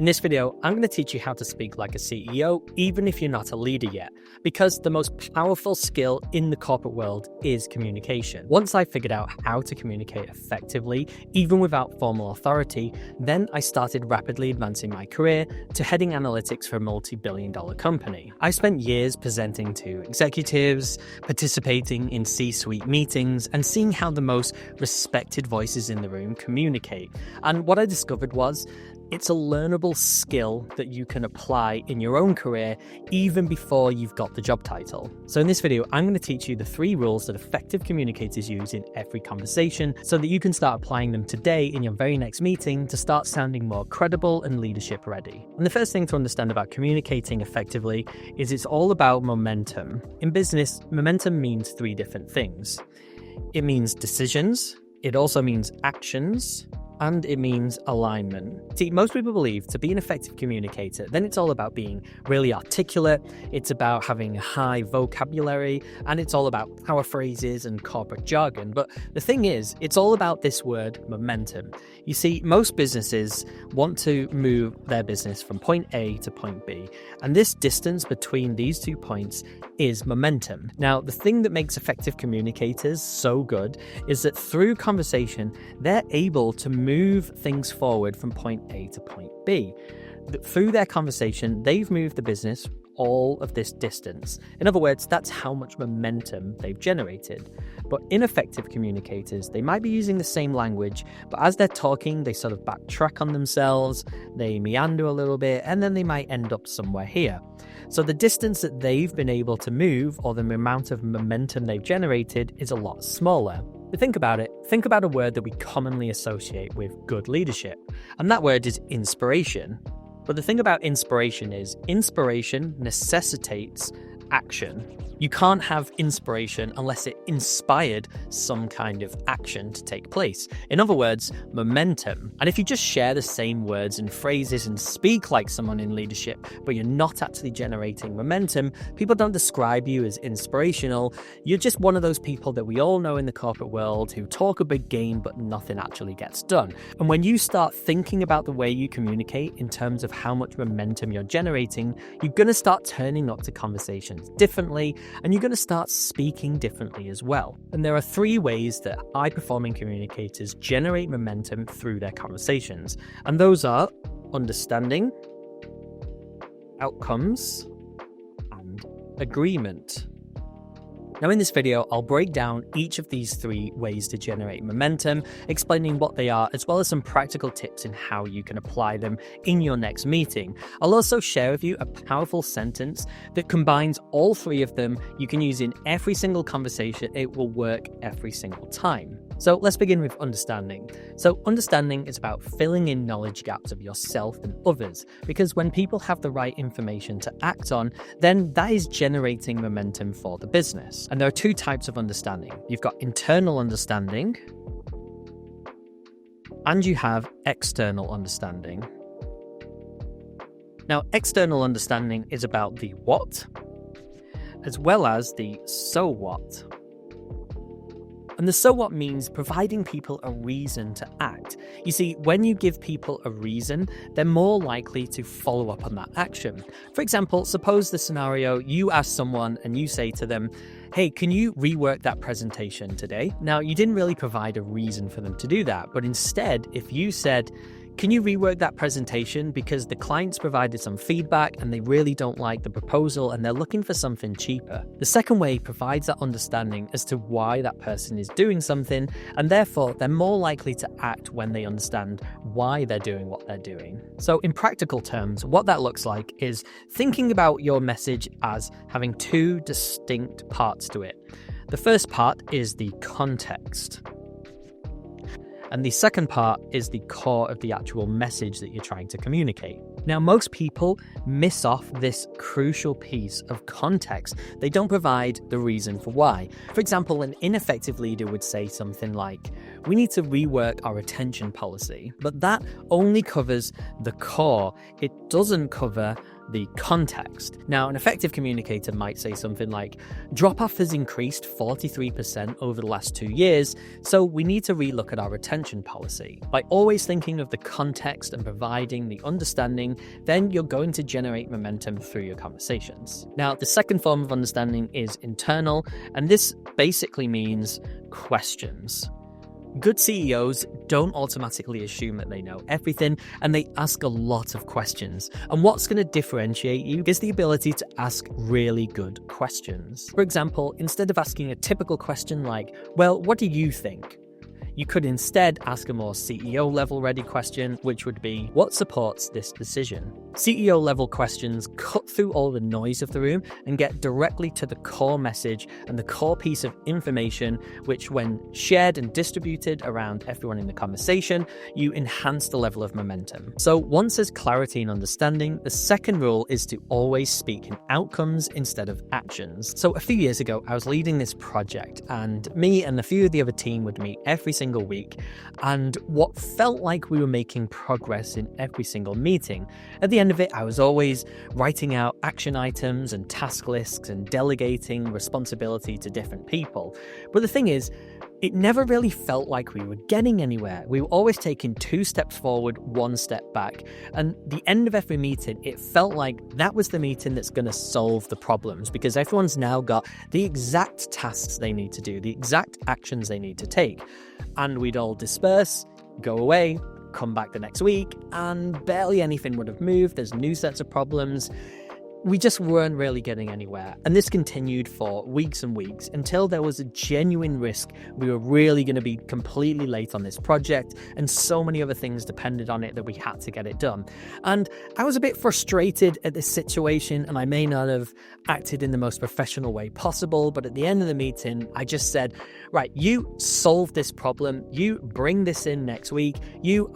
In this video, I'm going to teach you how to speak like a CEO, even if you're not a leader yet, because the most powerful skill in the corporate world is communication. Once I figured out how to communicate effectively, even without formal authority, then I started rapidly advancing my career to heading analytics for a multi-billion-dollar company. I spent years presenting to executives, participating in C-suite meetings, and seeing how the most respected voices in the room communicate. And what I discovered was, it's a learnable skill that you can apply in your own career even before you've got the job title. So in this video, I'm going to teach you the 3 rules that effective communicators use in every conversation so that you can start applying them today in your very next meeting to start sounding more credible and leadership ready. And the first thing to understand about communicating effectively is it's all about momentum. In business, momentum means 3 different things. It means decisions, it also means actions, and it means alignment. See, most people believe to be an effective communicator, then it's all about being really articulate, it's about having a high vocabulary, and it's all about power phrases and corporate jargon. But the thing is, it's all about this word, momentum. You see, most businesses want to move their business from point A to point B, and this distance between these 2 points is momentum. Now, the thing that makes effective communicators so good is that through conversation, they're able to move things forward from point A to point B. Through their conversation, they've moved the business all of this distance. In other words, that's how much momentum they've generated. But ineffective communicators, they might be using the same language, but as they're talking, they sort of backtrack on themselves, they meander a little bit, and then they might end up somewhere here. So the distance that they've been able to move, or the amount of momentum they've generated, is a lot smaller. But think about it. Think about a word that we commonly associate with good leadership, and that word is inspiration. But the thing about inspiration is inspiration necessitates action. You can't have inspiration unless it inspired some kind of action to take place. In other words, momentum. And if you just share the same words and phrases and speak like someone in leadership, but you're not actually generating momentum, people don't describe you as inspirational. You're just one of those people that we all know in the corporate world who talk a big game, but nothing actually gets done. And when you start thinking about the way you communicate in terms of how much momentum you're generating, you're going to start turning up to conversations differently, and you're going to start speaking differently as well. And there are 3 ways that high-performing communicators generate momentum through their conversations. And those are understanding, outcomes, and agreement. Now in this video, I'll break down each of these 3 ways to generate momentum, explaining what they are, as well as some practical tips in how you can apply them in your next meeting. I'll also share with you a powerful sentence that combines all 3 of them. You can use in every single conversation. It will work every single time. So let's begin with understanding. So understanding is about filling in knowledge gaps of yourself and others, because when people have the right information to act on, then that is generating momentum for the business. And there are 2 types of understanding. You've got internal understanding, and you have external understanding. Now, external understanding is about the what, as well as the so what. And the so what means providing people a reason to act. You see, when you give people a reason, they're more likely to follow up on that action. For example, suppose the scenario, you ask someone and you say to them, hey, can you rework that presentation today? Now, you didn't really provide a reason for them to do that, but instead, if you said, can you rework that presentation because the clients provided some feedback and they really don't like the proposal and they're looking for something cheaper? The second way provides that understanding as to why that person is doing something, and therefore they're more likely to act when they understand why they're doing what they're doing. So in practical terms, what that looks like is thinking about your message as having 2 distinct parts to it. The first part is the context. And the second part is the core of the actual message that you're trying to communicate. Now, most people miss off this crucial piece of context. They don't provide the reason for why. For example, an ineffective leader would say something like, we need to rework our retention policy, but that only covers the core. It doesn't cover the context. Now, an effective communicator might say something like, drop-off has increased 43% over the last 2 years, so we need to relook at our retention policy. By always thinking of the context and providing the understanding, then you're going to generate momentum through your conversations. Now, the second form of understanding is internal, and this basically means questions. Good CEOs don't automatically assume that they know everything, and they ask a lot of questions. And what's going to differentiate you is the ability to ask really good questions. For example, instead of asking a typical question like, well, what do you think? You could instead ask a more CEO level ready question, which would be, what supports this decision? CEO level questions cut through all the noise of the room and get directly to the core message and the core piece of information, which when shared and distributed around everyone in the conversation, you enhance the level of momentum. So once there's clarity and understanding, the second rule is to always speak in outcomes instead of actions. So a few years ago, I was leading this project, and me and a few of the other team would meet every single week, and what felt like we were making progress in every single meeting. At the end of it, I was always writing out action items and task lists and delegating responsibility to different people. But the thing is, it never really felt like we were getting anywhere. We were always taking 2 steps forward, 1 step back. And the end of every meeting, it felt like that was the meeting that's going to solve the problems, because everyone's now got the exact tasks they need to do, the exact actions they need to take. And we'd all disperse, go away, come back the next week, and barely anything would have moved. There's new sets of problems. We just weren't really getting anywhere. And this continued for weeks and weeks until there was a genuine risk we were really going to be completely late on this project, and so many other things depended on it that we had to get it done. And I was a bit frustrated at this situation, and I may not have acted in the most professional way possible, but at the end of the meeting, I just said, right, you solve this problem, you bring this in next week,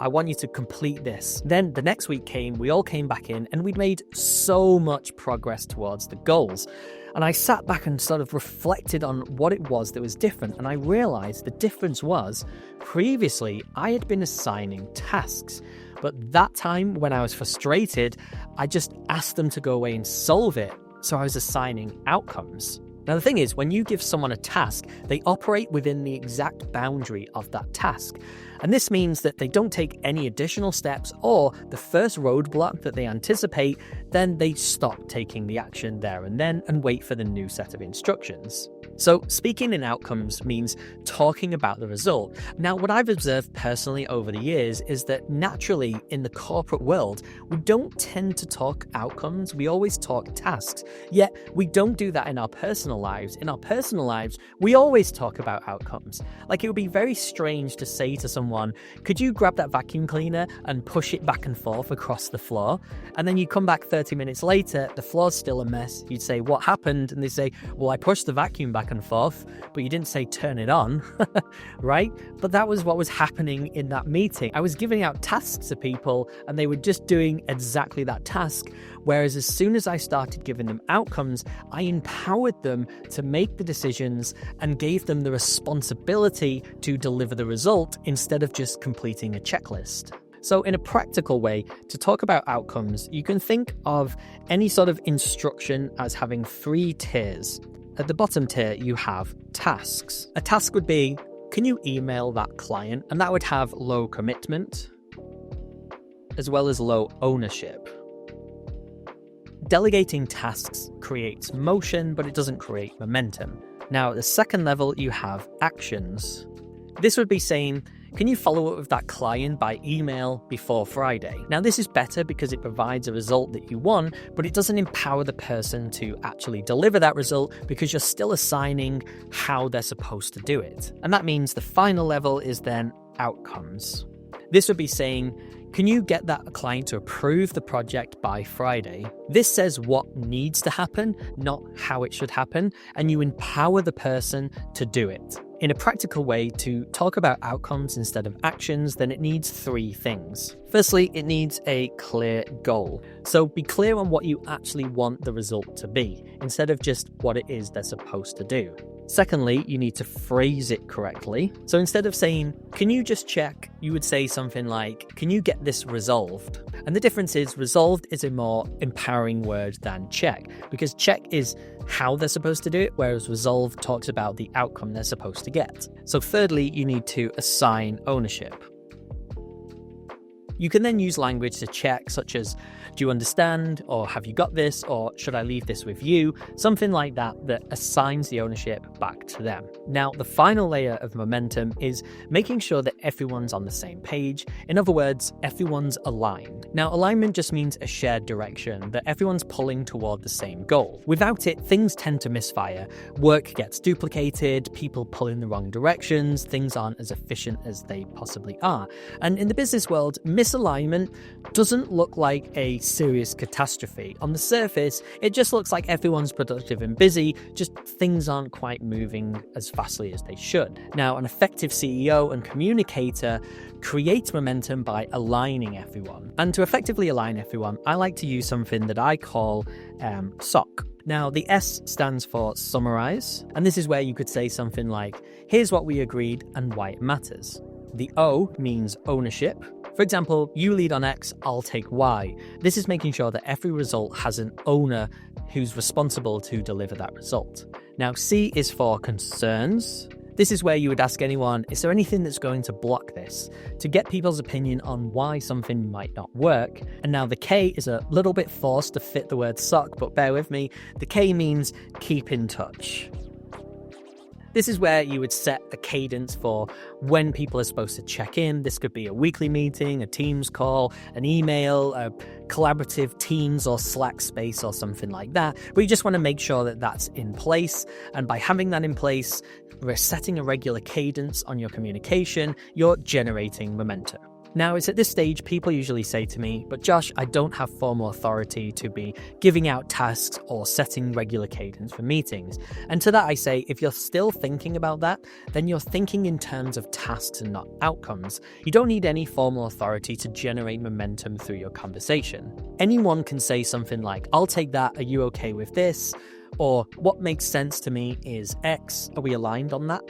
I want you to complete this. Then the next week came, we all came back in, and we'd made so much progress towards the goals. And I sat back and sort of reflected on what it was that was different, and I realized the difference was, previously I had been assigning tasks, but that time when I was frustrated, I just asked them to go away and solve it. So I was assigning outcomes. Now the thing is, when you give someone a task, they operate within the exact boundary of that task. And this means that they don't take any additional steps, or the first roadblock that they anticipate, then they stop taking the action there and then and wait for the new set of instructions. So speaking in outcomes means talking about the result. Now, what I've observed personally over the years is that naturally in the corporate world, we don't tend to talk outcomes. We always talk tasks. Yet we don't do that in our personal lives. In our personal lives, we always talk about outcomes. Like, it would be very strange to say to someone, could you grab that vacuum cleaner and push it back and forth across the floor? And then you come back 30 minutes later, the floor's still a mess. You'd say, what happened? And they say, well, I pushed the vacuum back and forth, but you didn't say turn it on, right? But that was what was happening in that meeting. I was giving out tasks to people and they were just doing exactly that task. Whereas as soon as I started giving them outcomes, I empowered them to make the decisions and gave them the responsibility to deliver the result instead of just completing a checklist. So in a practical way, to talk about outcomes, you can think of any sort of instruction as having 3 tiers. At the bottom tier, you have tasks. A task would be, can you email that client? And that would have low commitment, as well as low ownership. Delegating tasks creates motion, but it doesn't create momentum. Now, at the second level, you have actions. This would be saying, can you follow up with that client by email before Friday? Now, this is better because it provides a result that you want, but it doesn't empower the person to actually deliver that result because you're still assigning how they're supposed to do it. And that means the final level is then outcomes. This would be saying, can you get that client to approve the project by Friday? This says what needs to happen, not how it should happen, and you empower the person to do it. In a practical way, to talk about outcomes instead of actions, then it needs 3 things. Firstly, it needs a clear goal. So be clear on what you actually want the result to be, instead of just what it is they're supposed to do. Secondly, you need to phrase it correctly. So instead of saying, "Can you just check?" you would say something like, "Can you get this resolved?" And the difference is resolved is a more empowering word than check, because check is how they're supposed to do it, whereas resolve talks about the outcome they're supposed to get. So thirdly, you need to assign ownership. You can then use language to check, such as, "Do you understand?" or "Have you got this?" or "Should I leave this with you?" Something like that assigns the ownership back to them. Now, the final layer of momentum is making sure that everyone's on the same page. In other words, everyone's aligned. Now, alignment just means a shared direction, that everyone's pulling toward the same goal. Without it, things tend to misfire. Work gets duplicated, people pull in the wrong directions, things aren't as efficient as they possibly are. And in the business world, misalignment doesn't look like a serious catastrophe. On the surface, it just looks like everyone's productive and busy, just things aren't quite moving as fastly as they should. Now, an effective CEO and communicator creates momentum by aligning everyone. And to effectively align everyone, I like to use something that I call SOC. Now, the S stands for summarize, and this is where you could say something like, "Here's what we agreed and why it matters." The O means ownership. For example, you lead on X, I'll take Y. This is making sure that every result has an owner who's responsible to deliver that result. Now, C is for concerns. This is where you would ask anyone, is there anything that's going to block this? To get people's opinion on why something might not work. And now the K is a little bit forced to fit the word suck, but bear with me. The K means keep in touch. This is where you would set a cadence for when people are supposed to check in. This could be a weekly meeting, a Teams call, an email, a collaborative Teams or Slack space or something like that. But you just want to make sure that that's in place. And by having that in place, we're setting a regular cadence on your communication, you're generating momentum. Now, it's at this stage people usually say to me, "But Josh, I don't have formal authority to be giving out tasks or setting regular cadence for meetings." And to that I say, if you're still thinking about that, then you're thinking in terms of tasks and not outcomes. You don't need any formal authority to generate momentum through your conversation. Anyone can say something like, "I'll take that, are you okay with this?" Or, "What makes sense to me is X, are we aligned on that?"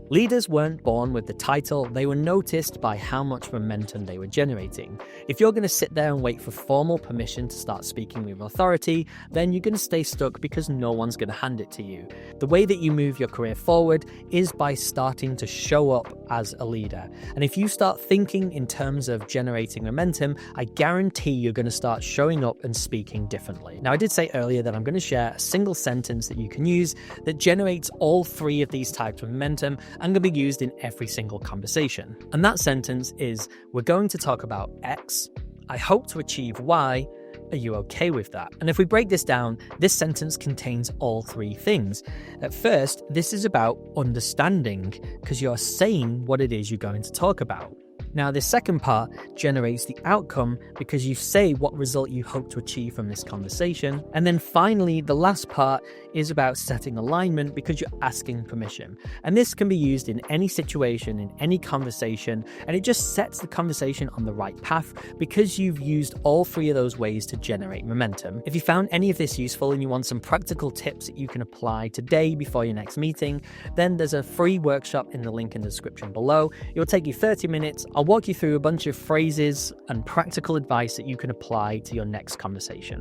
Leaders weren't born with the title, they were noticed by how much momentum they were generating. If you're going to sit there and wait for formal permission to start speaking with authority, then you're going to stay stuck because no one's going to hand it to you. The way that you move your career forward is by starting to show up as a leader. And if you start thinking in terms of generating momentum, I guarantee you're going to start showing up and speaking differently. Now, I did say earlier that I'm going to share a single sentence that you can use that generates all three of these types of momentum and can be used in every single conversation. And that sentence is, "We're going to talk about X. I hope to achieve Y. Are you okay with that?" And if we break this down, this sentence contains all three things. At first, this is about understanding, because you're saying what it is you're going to talk about. Now, the second part generates the outcome because you say what result you hope to achieve from this conversation. And then finally, the last part is about setting alignment because you're asking permission. And this can be used in any situation, in any conversation, and it just sets the conversation on the right path because you've used all three of those ways to generate momentum. If you found any of this useful and you want some practical tips that you can apply today before your next meeting, then there's a free workshop in the link in the description below. It will take you 30 minutes. I'll walk you through a bunch of phrases and practical advice that you can apply to your next conversation.